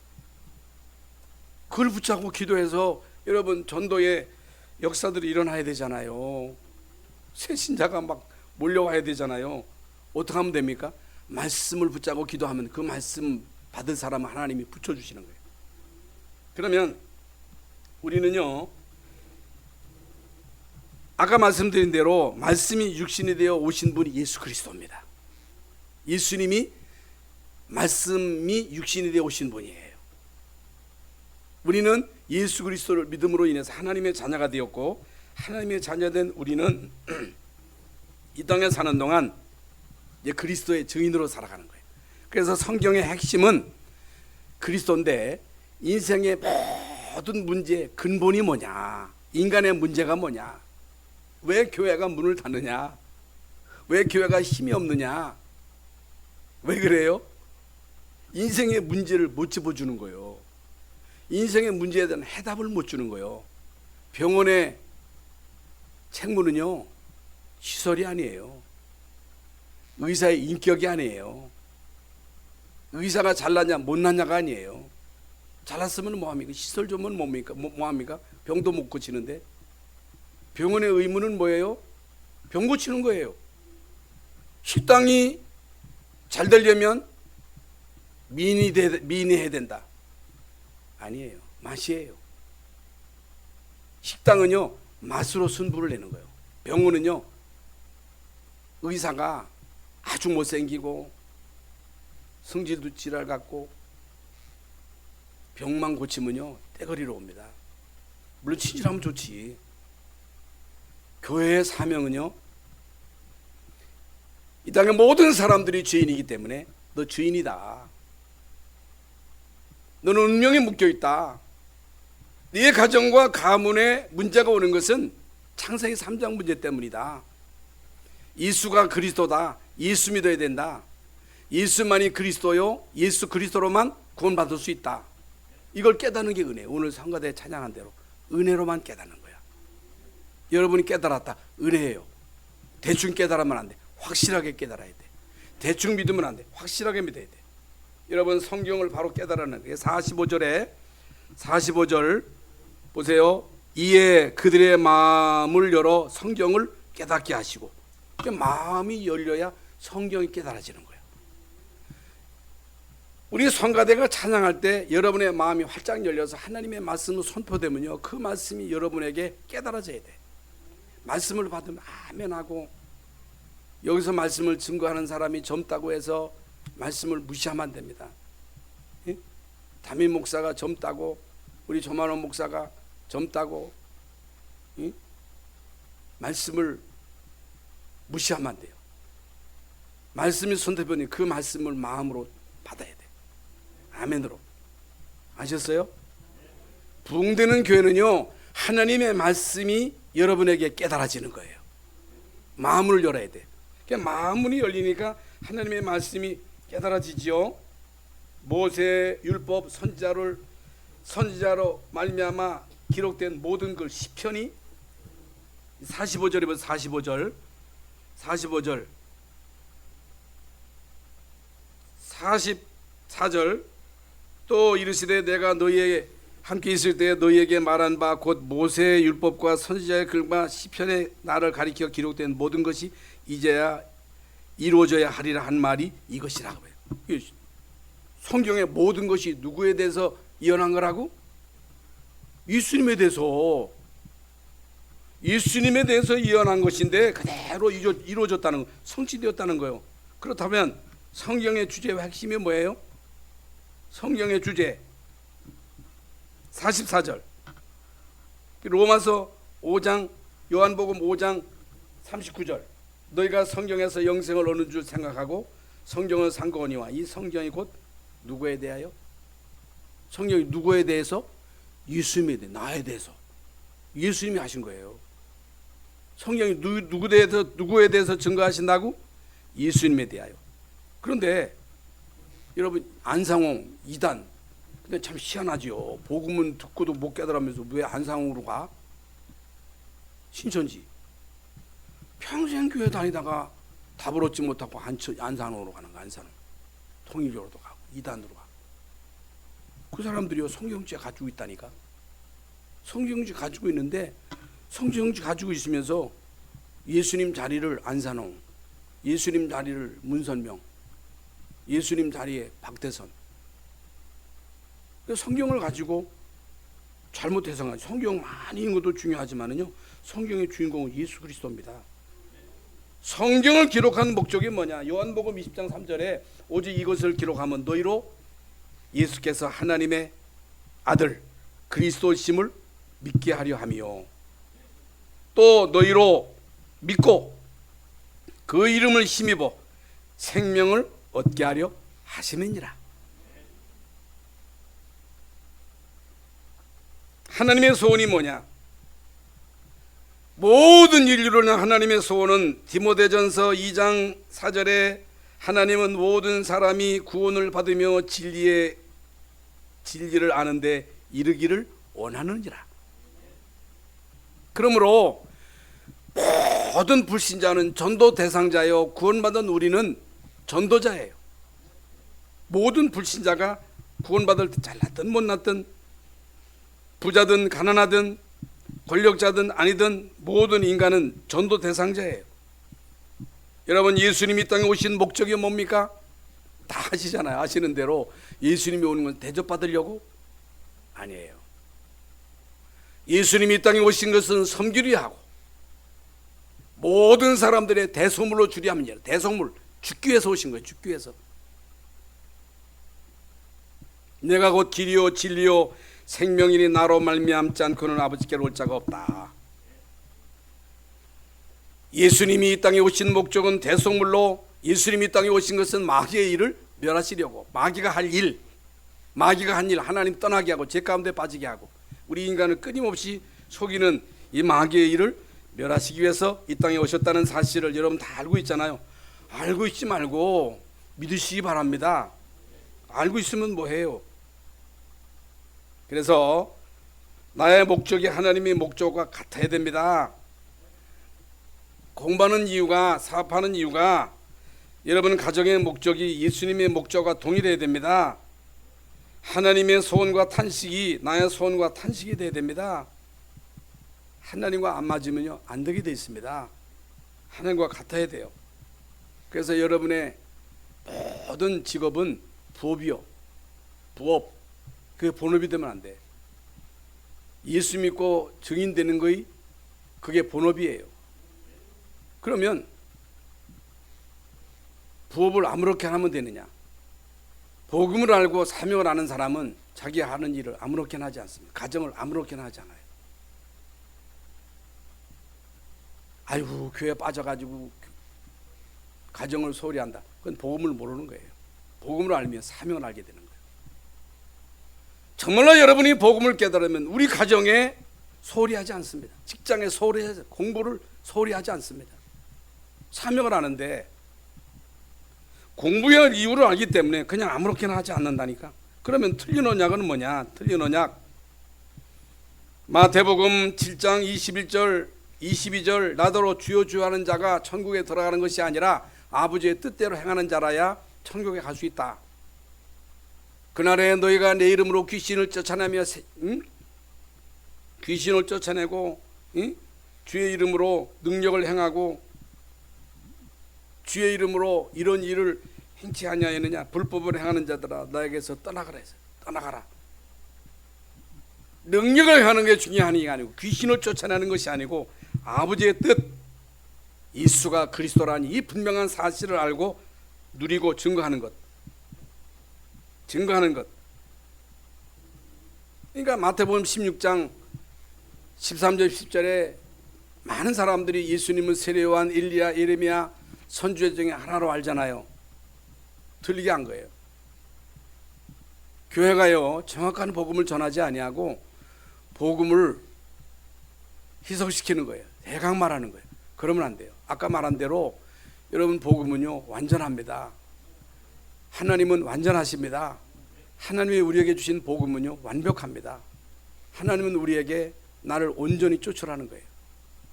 그걸 붙잡고 기도해서 여러분 전도의 역사들이 일어나야 되잖아요. 새 신자가 막 몰려와야 되잖아요. 어떻게 하면 됩니까? 말씀을 붙잡고 기도하면 그 말씀 받은 사람은 하나님이 붙여주시는 거예요. 그러면 우리는요 아까 말씀드린 대로 말씀이 육신이 되어 오신 분이 예수 그리스도입니다. 예수님이 말씀이 육신이 되어 오신 분이에요. 우리는 예수 그리스도를 믿음으로 인해서 하나님의 자녀가 되었고 하나님의 자녀된 우리는 이 땅에 사는 동안 이제 그리스도의 증인으로 살아가는 거예요. 그래서 성경의 핵심은 그리스도인데 인생의 모든 문제의 근본이 뭐냐? 인간의 문제가 뭐냐? 왜 교회가 문을 닫느냐? 왜 교회가 힘이 없느냐? 왜 그래요? 인생의 문제를 못 짚어주는 거예요. 인생의 문제에 대한 해답을 못 주는 거예요. 병원의 책무는요 시설이 아니에요. 의사의 인격이 아니에요. 의사가 잘났냐 못났냐가 아니에요. 잘났으면 뭐합니까? 시설 좋으면 뭡니까? 뭐합니까? 병도 못 고치는데. 병원의 의무는 뭐예요? 병 고치는 거예요. 식당이 잘 되려면 미인이 해야 된다. 아니에요. 맛이에요. 식당은요 맛으로 승부를 내는 거예요. 병원은요 의사가 아주 못생기고 성질도 지랄 같고 병만 고치면요 떼거리로 옵니다. 물론 친절하면 좋지. 교회의 사명은요 이 땅의 모든 사람들이 죄인이기 때문에 너 죄인이다. 너는 운명에 묶여있다. 네 가정과 가문에 문제가 오는 것은 창세기 3장 문제 때문이다. 예수가 그리스도다. 예수 믿어야 된다. 예수만이 그리스도요. 예수 그리스도로만 구원받을 수 있다. 이걸 깨닫는 게 은혜예요. 오늘 성가대 찬양한 대로 은혜로만 깨닫는 거야. 여러분이 깨달았다. 은혜예요. 대충 깨달으면 안 돼. 확실하게 깨달아야 돼. 대충 믿으면 안 돼. 확실하게 믿어야 돼. 여러분 성경을 바로 깨달아는 게 45절 보세요. 이에 그들의 마음을 열어 성경을 깨닫게 하시고. 마음이 열려야 성경이 깨달아지는 거예요. 우리 성가대가 찬양할 때 여러분의 마음이 활짝 열려서 하나님의 말씀을 선포되면요 그 말씀이 여러분에게 깨달아져야 돼. 말씀을 받으면 아멘하고 여기서 말씀을 증거하는 사람이 젊다고 해서 말씀을 무시하면 안 됩니다. 예? 담임 목사가 젊다고 우리 조만원 목사가 젊다고 예? 말씀을 무시하면 안 돼요. 말씀이 선택되니 그 말씀을 마음으로 받아야 돼. 아멘으로. 아셨어요? 부흥되는 교회는요 하나님의 말씀이 여러분에게 깨달아지는 거예요. 마음을 열어야 돼. 그러니까 마음문이 열리니까 하나님의 말씀이 깨달아지지요. 모세 율법 선지자로 말미암아 기록된 모든 글 시편이 45절에 보면 45절 44절 또 이르시되 내가 너희에 함께 있을 때 너희에게 말한 바 곧 모세의 율법과 선지자의 글과 시편에 나를 가리켜 기록된 모든 것이 이제야 이루어져야 하리라 한 말이 이것이라고 해요. 성경의 모든 것이 누구에 대해서 예언한 거라고? 예수님에 대해서 예언한 것인데 그대로 이루어졌다는 거, 성취되었다는 거예요. 그렇다면 성경의 주제와 핵심이 뭐예요? 성경의 주제 44절 로마서 5장 요한복음 5장 39절 너희가 성경에서 영생을 얻는 줄 생각하고 성경을 상고하니와 이 성경이 곧 누구에 대하여? 성경이 누구에 대해서? 예수님에 대해 나에 대해서 예수님이 하신 거예요. 성경이 누구에 대해서 증거하신다고? 예수님에 대하여. 그런데 여러분 안상홍 이단 근데 참 희한하지요. 복음은 듣고도 못 깨달으면서 왜 안상홍으로 가? 신천지 평생 교회 다니다가 답을 얻지 못하고 안산으로 가는 거. 안산으로 통일교로도 가고 이단으로 가고 그 사람들이요 성경지 가지고 있다니까. 성경지 가지고 있는데 성경지 가지고 있으면서 예수님 자리를 안산홍, 예수님 자리를 문선명, 예수님 자리에 박대선. 성경을 가지고 잘못 해석하지. 성경 많이 읽는 것도 중요하지만은요 성경의 주인공은 예수 그리스도입니다. 성경을 기록한 목적이 뭐냐? 요한복음 20장 3절에 오직 이것을 기록하면 너희로 예수께서 하나님의 아들 그리스도심을 믿게 하려 하며 또 너희로 믿고 그 이름을 힘입어 생명을 얻게 하려 하심이니라. 하나님의 소원이 뭐냐? 모든 인류를 향한 하나님의 소원은 디모데전서 2장 4절에 하나님은 모든 사람이 구원을 받으며 진리를 아는데 이르기를 원하느니라. 그러므로 모든 불신자는 전도 대상자요 구원받은 우리는 전도자예요. 모든 불신자가 구원받을 때 잘났든 못났든 부자든 가난하든 권력자든 아니든 모든 인간은 전도 대상자예요. 여러분 예수님이 이 땅에 오신 목적이 뭡니까? 다 아시잖아요. 아시는 대로 예수님이 오는 건 대접받으려고? 아니에요. 예수님이 이 땅에 오신 것은 섬기려 하고 모든 사람들의 대소물로 주려 합니다. 대소물, 죽기 위해서 오신 거예요. 죽기 위해서. 내가 곧 길이요 진리요 생명이니 나로 말미암지 않고는 아버지께로 올 자가 없다. 예수님이 이 땅에 오신 목적은 대속물로 예수님이 이 땅에 오신 것은 마귀의 일을 멸하시려고 마귀가 한 일 하나님 떠나게 하고 죄 가운데 빠지게 하고 우리 인간을 끊임없이 속이는 이 마귀의 일을 멸하시기 위해서 이 땅에 오셨다는 사실을 여러분 다 알고 있잖아요. 알고 있지 말고 믿으시기 바랍니다. 알고 있으면 뭐해요? 그래서 나의 목적이 하나님의 목적과 같아야 됩니다. 공부하는 이유가 사업하는 이유가 여러분 가정의 목적이 예수님의 목적과 동일해야 됩니다. 하나님의 소원과 탄식이 나의 소원과 탄식이 돼야 됩니다. 하나님과 안 맞으면요 안 되게 돼 있습니다. 하나님과 같아야 돼요. 그래서 여러분의 모든 직업은 부업이요. 부업. 그게 본업이 되면 안 돼. 예수 믿고 증인되는 거이 그게 본업이에요. 그러면 부업을 아무렇게 하면 되느냐? 복음을 알고 사명을 아는 사람은 자기 하는 일을 아무렇게나 하지 않습니다. 가정을 아무렇게나 하지 않아요. 아이고 교회 빠져가지고 가정을 소홀히 한다. 그건 복음을 모르는 거예요. 복음을 알면 사명을 알게 되는 거예요. 정말로 여러분이 복음을 깨달으면 우리 가정에 소홀히 하지 않습니다. 직장에 소홀히 하지, 공부를 소홀히 하지 않습니다. 사명을 아는데 공부해야 할 이유를 알기 때문에 그냥 아무렇게나 하지 않는다니까. 그러면 틀린 언약은 뭐냐? 틀린 언약 마태복음 7장 21절 22절 나더러 주여 주여 하는 자가 천국에 들어가는 것이 아니라 아버지의 뜻대로 행하는 자라야 천국에 갈 수 있다. 그날에 너희가 내 이름으로 귀신을 쫓아내며 귀신을 쫓아내고 주의 이름으로 능력을 행하고 주의 이름으로 이런 일을 행치 아니하였느냐. 불법을 행하는 자들아 나에게서 떠나가라 했어요. 떠나가라. 능력을 하는 게 중요한 게 아니고 귀신을 쫓아내는 것이 아니고 아버지의 뜻, 예수가 그리스도라는 이 분명한 사실을 알고 누리고 증거하는 것. 그러니까 마태복음 16장 13절 10절에 많은 사람들이 예수님은 세례요한, 엘리야, 예레미야 선지자 중에 하나로 알잖아요. 틀리게 한 거예요. 교회가요 정확한 복음을 전하지 아니하고 복음을 희석시키는 거예요. 대강 말하는 거예요. 그러면 안 돼요. 아까 말한 대로 여러분 복음은요 완전합니다. 하나님은 완전하십니다. 하나님이 우리에게 주신 복음은요 완벽합니다. 하나님은 우리에게 나를 온전히 쫓으라는 거예요.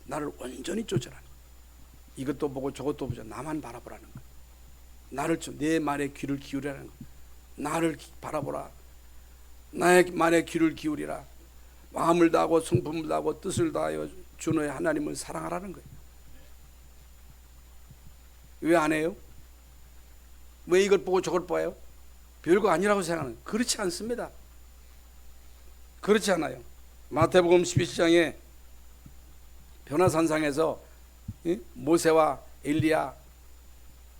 나를 온전히 쫓으라는 거예요. 이것도 보고 저것도 보자. 나만 바라보라는 거예요. 나를 내 말에 귀를 기울이라는 거예요. 나를 바라보라. 나의 말에 귀를 기울이라. 마음을 다하고 성품을 다하고 뜻을 다하여 주 너의 하나님을 사랑하라는 거예요. 왜 안 해요? 왜 이걸 보고 저걸 봐요? 별거 아니라고 생각하는 거예요. 그렇지 않습니다. 그렇지 않아요. 마태복음 12장에 변화산상에서 모세와 엘리야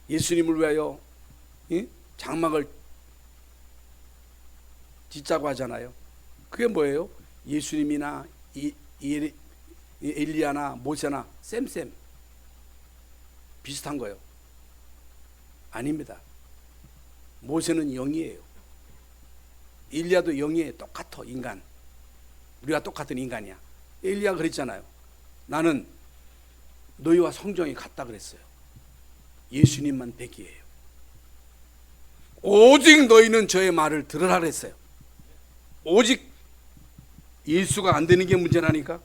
예수님을 위하여 장막을 짓자고 하잖아요. 그게 뭐예요? 예수님이나 엘리야나 모세나 쌤 비슷한 거예요. 아닙니다. 모세는 영이에요. 엘리야도 영이에요. 똑같아. 인간. 우리가 똑같은 인간이야. 엘리야가 그랬잖아요. 나는 너희와 성정이 같다 그랬어요. 예수님만 백이에요. 오직 너희는 저의 말을 들으라 그랬어요. 오직 예수가 안 되는 게 문제라니까.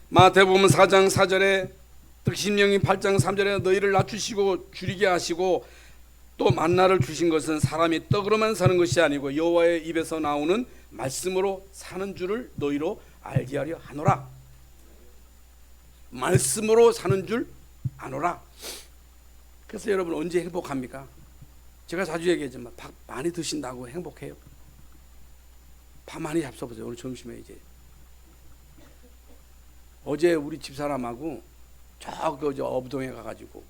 마태복음 4장 4절에 득심령이 8장 3절에 너희를 낮추시고 줄이게 하시고 또 만나를 주신 것은 사람이 떡으로만 사는 것이 아니고 여호와의 입에서 나오는 말씀으로 사는 줄을 너희로 알게 하려 하노라. 말씀으로 사는 줄 아노라. 그래서 여러분 언제 행복합니까? 제가 자주 얘기하지만 밥 많이 드신다고 행복해요? 밥 많이 잡숴보세요. 오늘 점심에 이제 어제 우리 집사람하고 저 어부동에 가가지고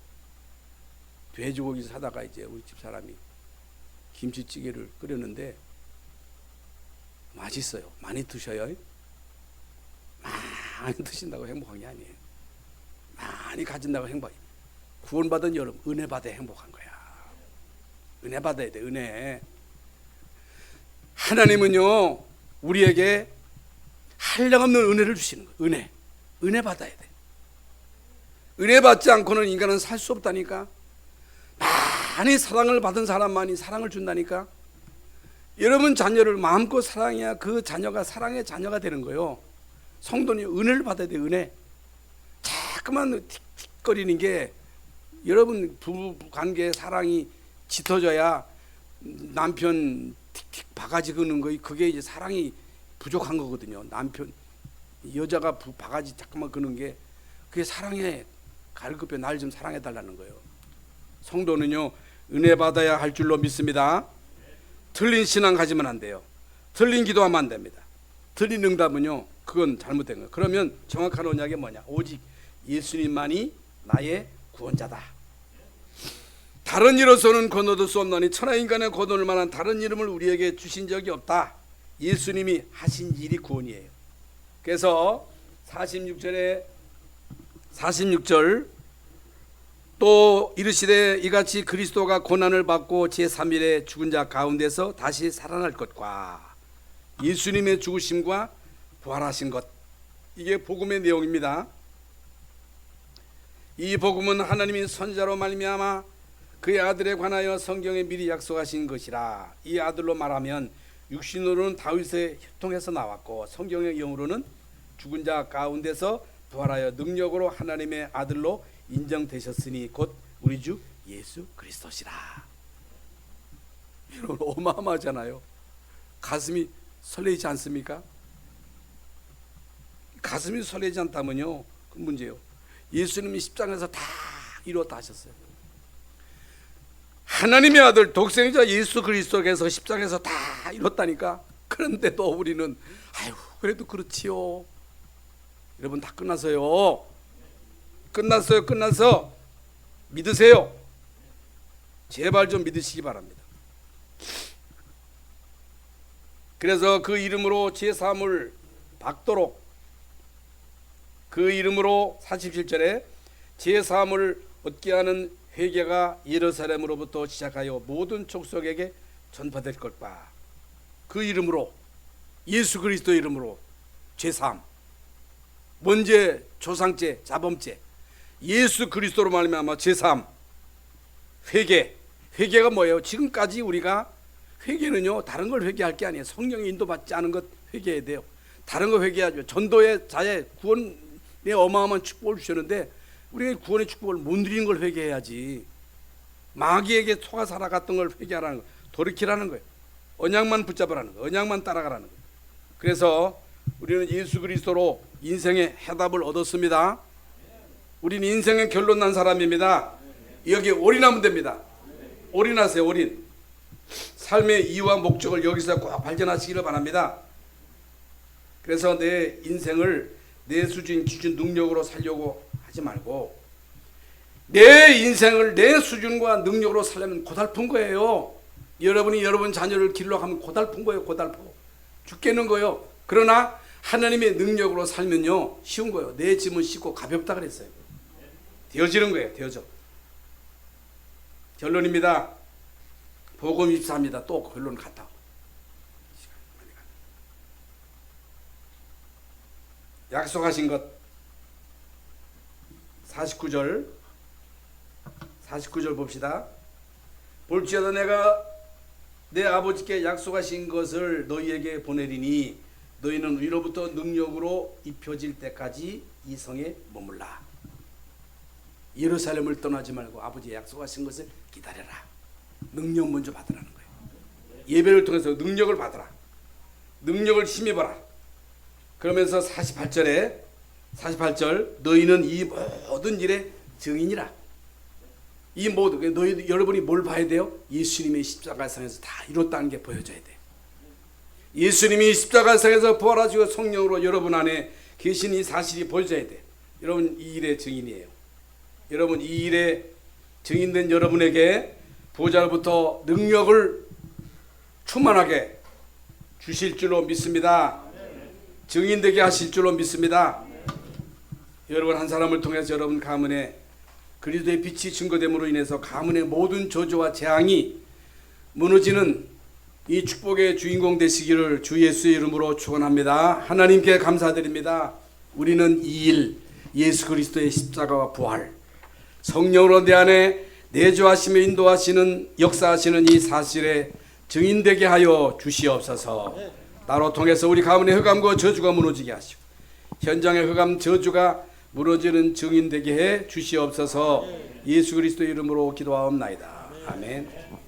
돼지고기 사다가 이제 우리 집사람이 김치찌개를 끓였는데 맛있어요. 많이 드셔요. 많이 드신다고 행복한 게 아니에요. 많이 가진다고 행복해. 구원받은 여러분 은혜 받아야 행복한 거야. 은혜 받아야 돼. 은혜. 하나님은요 우리에게 한량없는 은혜를 주시는 거예요. 은혜 받아야 돼. 은혜 받지 않고는 인간은 살 수 없다니까. 많이 사랑을 받은 사람만이 사랑을 준다니까. 여러분 자녀를 마음껏 사랑해야 그 자녀가 사랑의 자녀가 되는 거예요. 성도는 은혜를 받아야 돼. 은혜. 자꾸만 틱틱거리는 게 여러분 부부 관계 사랑이 짙어져야 남편 틱틱 바가지 그는 거 그게 이제 사랑이 부족한 거거든요. 남편 여자가 바가지 자꾸만 그는 게 그게 사랑의 갈급해. 날 좀 사랑해 달라는 거예요. 성도는요 은혜 받아야 할 줄로 믿습니다. 틀린 신앙 가지면 안 돼요. 틀린 기도하면 안 됩니다. 틀린 응답은요 그건 잘못된 거예요. 그러면 정확한 언약이 뭐냐? 오직 예수님만이 나의 구원자다. 다른 이로서는 건너들 수 없나니 천하인간의 건너올 만한 다른 이름을 우리에게 주신 적이 없다. 예수님이 하신 일이 구원이에요. 그래서 46절 또 이르시되 이같이 그리스도가 고난을 받고 제3일에 죽은 자 가운데서 다시 살아날 것과 예수님의 죽으심과 부활하신 것, 이게 복음의 내용입니다. 이 복음은 하나님이 선지자로 말미암아 그의 아들에 관하여 성경에 미리 약속하신 것이라. 이 아들로 말하면 육신으로는 다윗의 혈통에서 나왔고 성경의 영으로는 죽은 자 가운데서 부활하여 능력으로 하나님의 아들로 인정되셨으니 곧 우리 주 예수 그리스도시라. 여러분 어마어마하잖아요. 가슴이 설레지 않습니까? 가슴이 설레지 않다면요 그 문제예요. 예수님이 십자가에서 다 이루었다 하셨어요. 하나님의 아들 독생자 예수 그리스도께서 십자가에서 다 이뤘다니까. 그런데도 우리는 아유 그래도 그렇지요. 여러분 다 끝났어요. 끝났어요. 끝나서 믿으세요. 제발 좀 믿으시기 바랍니다. 그래서 그 이름으로 제3을 받도록, 그 이름으로 47절에 제3을 얻게 하는 회개가 예루살렘으로부터 시작하여 모든 족속에게 전파될 것과, 그 이름으로 예수 그리스도 이름으로 제3, 먼저 조상죄, 자범죄, 예수 그리스도로 말미암아 제3 회개가 뭐예요? 지금까지 우리가 회개는요 다른 걸 회개할 게 아니에요. 성령의 인도받지 않은 것 회개해야 돼요. 다른 거 회개하죠. 전도의 자의 구원의 어마어마한 축복을 주셨는데 우리가 구원의 축복을 못 누리는 걸 회개해야지. 마귀에게 속아 살아갔던 걸 회개하라는 거, 돌이키라는 거예요. 언약만 붙잡으라는 거, 언약만 따라가라는 거예요. 그래서 우리는 예수 그리스도로 인생의 해답을 얻었습니다. 우리는 인생의 결론 난 사람입니다. 여기에 올인하면 됩니다. 올인하세요. 올인. 삶의 이유와 목적을 여기서 꼭 발견하시기를 바랍니다. 그래서 내 인생을 내 수준, 기준, 능력으로 살려고 하지 말고 내 인생을 내 수준과 능력으로 살려면 고달픈 거예요. 여러분이 여러분 자녀를 길러 가면 고달픈 거예요. 고달프고 죽겠는 거예요. 그러나 하나님의 능력으로 살면요 쉬운 거예요. 내 짐은 쉽고 가볍다 그랬어요. 되어지는 거예요. 되어져. 결론입니다. 복음 24입니다. 또 결론 같아. 약속하신 것 49절 봅시다. 볼지어다 내가 내 아버지께 약속하신 것을 너희에게 보내리니 너희는 위로부터 능력으로 입혀질 때까지 이 성에 머물라. 예루살렘을 떠나지 말고 아버지의 약속하신 것을 기다려라. 능력 먼저 받으라는 거예요. 예배를 통해서 능력을 받으라. 능력을 힘입어라. 그러면서 48절 너희는 이 모든 일의 증인이라. 이 모든 여러분이 뭘 봐야 돼요? 예수님의 십자가상에서 다 이뤘다는 게 보여져야 돼. 예수님이 십자가상에서 부활하시고 성령으로 여러분 안에 계신 이 사실이 보여져야 돼. 여러분 이 일의 증인이에요. 여러분 이 일에 증인된 여러분에게 보좌로부터 능력을 충만하게 주실 줄로 믿습니다. 증인되게 하실 줄로 믿습니다. 여러분 한 사람을 통해서 여러분 가문에 그리스도의 빛이 증거됨으로 인해서 가문의 모든 저주와 재앙이 무너지는 이 축복의 주인공 되시기를 주 예수의 이름으로 축원합니다. 하나님께 감사드립니다. 우리는 이 일, 예수 그리스도의 십자가와 부활, 성령으로 내 안에 내주하시며 인도하시는 역사하시는 이 사실에 증인되게 하여 주시옵소서. 나로 통해서 우리 가문의 흑암과 저주가 무너지게 하시고 현장의 흑암 저주가 무너지는 증인되게 해 주시옵소서. 예수 그리스도 이름으로 기도하옵나이다. 아멘.